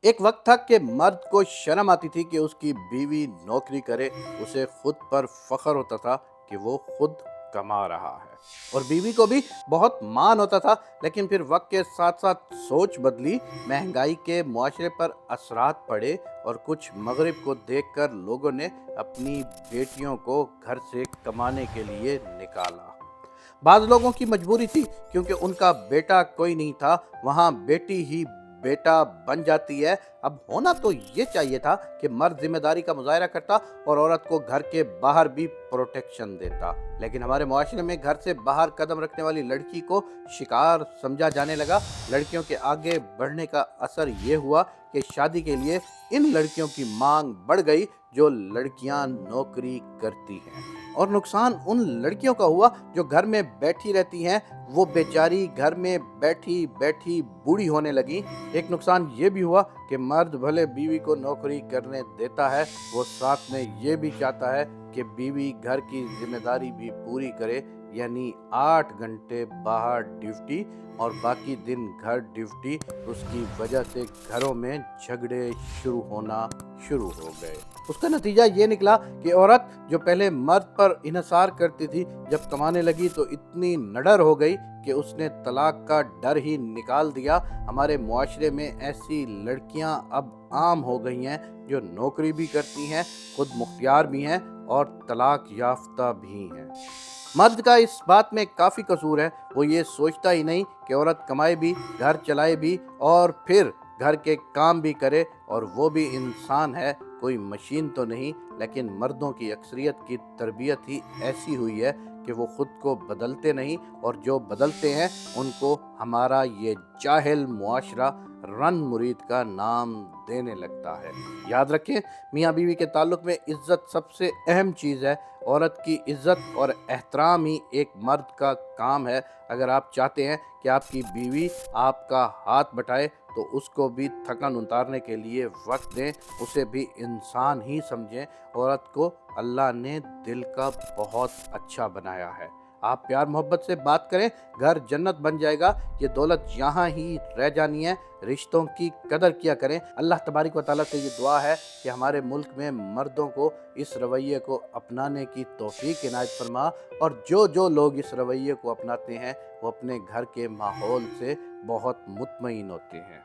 ایک وقت تھا کہ مرد کو شرم آتی تھی کہ اس کی بیوی نوکری کرے، اسے خود پر فخر ہوتا تھا کہ وہ خود کما رہا ہے، اور بیوی کو بھی بہت مان ہوتا تھا۔ لیکن پھر وقت کے ساتھ ساتھ سوچ بدلی، مہنگائی کے معاشرے پر اثرات پڑے، اور کچھ مغرب کو دیکھ کر لوگوں نے اپنی بیٹیوں کو گھر سے کمانے کے لیے نکالا۔ بعض لوگوں کی مجبوری تھی، کیونکہ ان کا بیٹا کوئی نہیں تھا، وہاں بیٹی ہی بیٹا بن جاتی ہے۔ اب ہونا تو یہ چاہیے تھا کہ مرد ذمہ داری کا مظاہرہ کرتا اور عورت کو گھر کے باہر بھی پروٹیکشن دیتا، لیکن ہمارے معاشرے میں گھر سے باہر قدم رکھنے والی لڑکی کو شکار سمجھا جانے لگا۔ لڑکیوں کے آگے بڑھنے کا اثر یہ ہوا کہ شادی کے لیے ان لڑکیوں کی مانگ بڑھ گئی جو لڑکیاں نوکری کرتی ہیں، اور نقصان ان لڑکیوں کا ہوا جو گھر میں بیٹھی رہتی ہیں۔ وہ بیچاری گھر میں بیٹھی بیٹھی بوڑھی ہونے لگی۔ ایک نقصان یہ بھی ہوا کہ مرد بھلے بیوی کو نوکری کرنے دیتا ہے، وہ ساتھ میں یہ بھی چاہتا ہے کہ بیوی گھر کی ذمہ داری بھی پوری کرے، یعنی 8 گھنٹے باہر ڈیوٹی اور باقی دن گھر ڈیوٹی۔ اس کی وجہ سے گھروں میں جھگڑے ہونا شروع ہو گئے۔ اس کا نتیجہ یہ نکلا کہ عورت جو پہلے مرد پر انحصار کرتی تھی، جب کمانے لگی تو اتنی نڈر ہو گئی کہ اس نے طلاق کا ڈر ہی نکال دیا۔ ہمارے معاشرے میں ایسی لڑکیاں اب عام ہو گئی ہیں جو نوکری بھی کرتی ہیں، خود مختار بھی ہیں اور طلاق یافتہ بھی ہیں۔ مرد کا اس بات میں کافی قصور ہے، وہ یہ سوچتا ہی نہیں کہ عورت کمائے بھی، گھر چلائے بھی اور پھر گھر کے کام بھی کرے، اور وہ بھی انسان ہے، کوئی مشین تو نہیں۔ لیکن مردوں کی اکثریت کی تربیت ہی ایسی ہوئی ہے کہ وہ خود کو بدلتے نہیں، اور جو بدلتے ہیں ان کو ہمارا یہ جاہل معاشرہ رن مرید کا نام دینے لگتا ہے۔ یاد رکھیں، میاں بیوی کے تعلق میں عزت سب سے اہم چیز ہے۔ عورت کی عزت اور احترام ہی ایک مرد کا کام ہے۔ اگر آپ چاہتے ہیں کہ آپ کی بیوی آپ کا ہاتھ بٹائے تو اس کو بھی تھکن اتارنے کے لیے وقت دیں، اسے بھی انسان ہی سمجھیں۔ عورت کو اللہ نے دل کا بہت اچھا بنایا ہے۔ آپ پیار محبت سے بات کریں، گھر جنت بن جائے گا۔ یہ دولت یہاں ہی رہ جانی ہے، رشتوں کی قدر کیا کریں۔ اللہ تبارک و تعالیٰ سے یہ دعا ہے کہ ہمارے ملک میں مردوں کو اس رویے کو اپنانے کی توفیق عنایت فرما، اور جو لوگ اس رویے کو اپناتے ہیں وہ اپنے گھر کے ماحول سے بہت مطمئن ہوتے ہیں۔